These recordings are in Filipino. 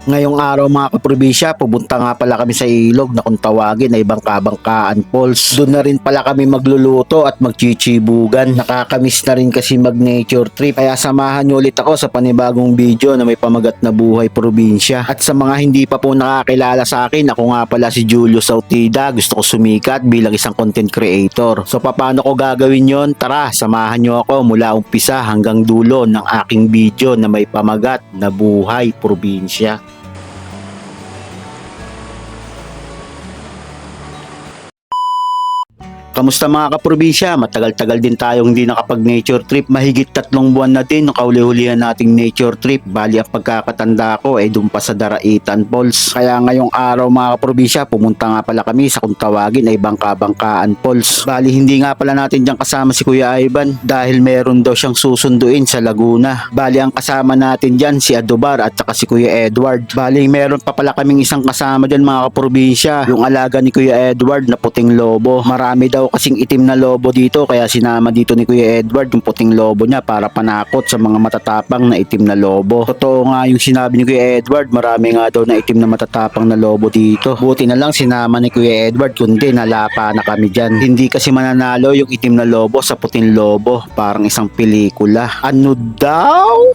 Ngayong araw mga kaprobinsya, pupunta nga pala kami sa ilog na kung tawagin ay Bangka-Bangkaan Falls. Doon na rin pala kami magluluto at magchichibugan. Nakakamiss na rin kasi mag-nature trip. Kaya samahan nyo ulit ako sa panibagong video na may pamagat na buhay probinsya. At sa mga hindi pa po nakakilala sa akin, ako nga pala si Julio Sautida. Gusto ko sumikat bilang isang content creator. So paano ko gagawin yon? Tara, samahan nyo ako mula umpisa hanggang dulo ng aking video na may pamagat na buhay probinsya. Kamusta mga kaprobinsya? Matagal-tagal din tayong hindi nakapag-nature trip. Mahigit 3 buwan na din nung kauli-hulihan nating nature trip. Bali ang pagkakatanda ko ay doon pa sa Daraitan Falls. Kaya ngayong araw mga kaprobinsya, pumunta nga pala kami sa kung tawagin ay Bangka-Bangkaan Falls. Bali hindi nga pala natin dyan kasama si Kuya Ivan dahil meron daw siyang susunduin sa Laguna. Bali ang kasama natin dyan si Adobar at saka si Kuya Edward. Bali meron pa pala kaming isang kasama dyan mga kaprobinsya, yung alaga ni Kuya Edward na puting lobo. Marami daw kasing itim na lobo dito kaya sinama dito ni Kuya Edward yung puting lobo niya para panakot sa mga matatapang na itim na lobo. Totoo nga yung sinabi ni Kuya Edward, marami nga daw na itim na matatapang na lobo dito. Buti na lang sinama ni Kuya Edward kundi nalapa na kami dyan. Hindi kasi mananalo yung itim na lobo sa puting lobo, parang isang pelikula. Ano daw?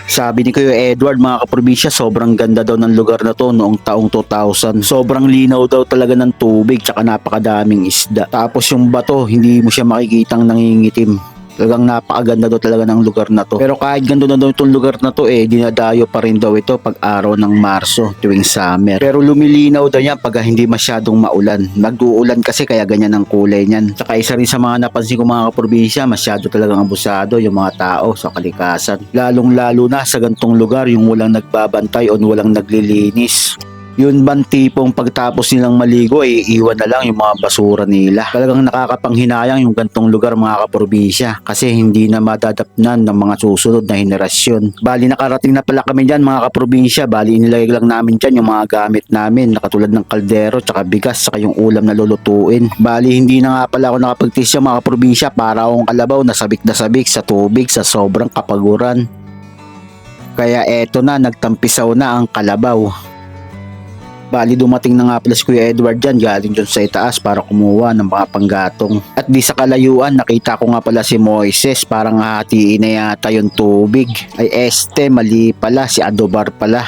Sabi ni Kuya Edward mga kaprobinsya, sobrang ganda daw ng lugar na to noong taong 2000. Sobrang linaw daw talaga ng tubig tsaka napakadaming isda. Tapos yung bato, hindi mo siya makikitang nangingitim. Talagang napakaganda daw talaga ng lugar na to. Pero kahit ganda na daw itong lugar na to dinadayo pa rin daw ito pag araw ng Marso tuwing summer. Pero lumilinaw daw yan pag hindi masyadong maulan. Nag-uulan kasi kaya ganyan ang kulay niyan. Saka isa rin sa mga napansin ko mga kaprobinsya, masyado talagang abusado yung mga tao sa kalikasan. Lalong lalo na sa gantong lugar yung walang nagbabantay o walang naglilinis. Yun bang tipong pagtapos nilang maligo iiwan na lang yung mga basura nila. Talagang nakakapanghinayang yung gantong lugar mga kaprobinsya kasi hindi na madadapnan ng mga susunod na henerasyon. Bali nakarating na pala kami dyan mga kaprobinsya. Bali inilagay lang namin dyan yung mga gamit namin na katulad ng kaldero tsaka bigas tsaka yung ulam na lulutuin. Bali hindi na nga pala ako nakapagtisya mga kaprobinsya para akong kalabaw na sabik sa tubig sa sobrang kapaguran. Kaya eto na, nagtampisaw na ang kalabaw. Bali dumating na nga pala si Kuya Edward dyan galing dyan sa itaas para kumuha ng mga panggatong. At di sa kalayuan nakita ko nga pala si Moises, parang hatiin na yata yung tubig. Ay mali pala, si Adobar pala.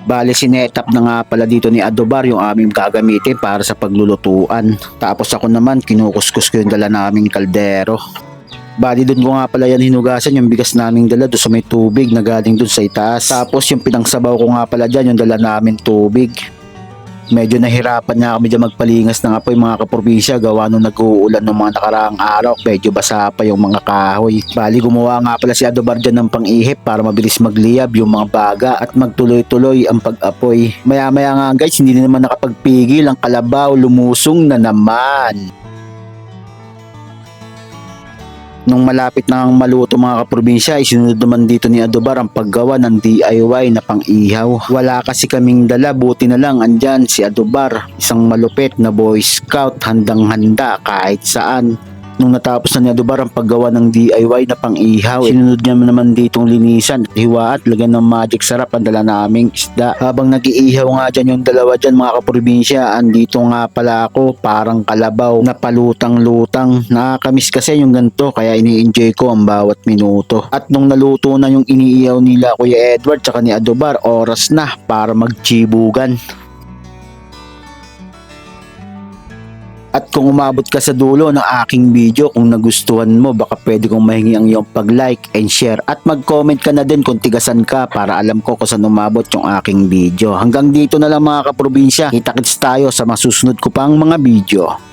Bali sinetap na nga pala dito ni Adobar yung aming gagamitin para sa paglulutuan. Tapos ako naman kinukuskus ko yung dala naming kaldero. Bali doon ko nga pala yan hinugasan yung bigas naming dala doon sa may tubig na galing doon sa itaas. Tapos yung pinangsabaw ko nga pala dyan yung dala namin tubig. Medyo nahirapan nga kami dyan magpalingas ng apoy mga kaprobinsya gawa nung nag-uulan ng mga nakaraang araw. Medyo basa pa yung mga kahoy. Bali gumawa nga pala si Adobar dyan ng pang-ihip para mabilis magliyab yung mga baga at magtuloy-tuloy ang pag-apoy. Maya-maya nga guys, hindi na naman nakapagpigil ang kalabaw, lumusong na naman. Nung malapit na ang maluto mga kaprobinsya, isinunod naman dito ni Adobar ang paggawa ng DIY na pang-ihaw. Wala kasi kaming dala, buti na lang andyan si Adobar, isang malupit na Boy Scout, handang-handa kahit saan. Nung natapos na ni Adobar ang paggawa ng DIY na pang-ihaw, sinunod niya naman ditong linisan at hiwa at lagyan ng magic sarap ang dala naming isda. Habang nag-iihaw nga dyan yung dalawa dyan mga kaprobinsya, andito nga pala ako parang kalabaw na palutang-lutang. Nakakamiss kasi yung ganito kaya ini-enjoy ko ang bawat minuto. At nung naluto na yung iniihaw nila Kuya Edward tsaka ni Adobar, oras na para magchibugan. At kung umabot ka sa dulo ng aking video, kung nagustuhan mo, baka pwede kong mahingi ang iyong pag-like and share. At mag-comment ka na din kung tigasan ka para alam ko kung saan umabot yung aking video. Hanggang dito na lang mga kaprobinsya. Kita-kits tayo sa masusunod ko pang mga video.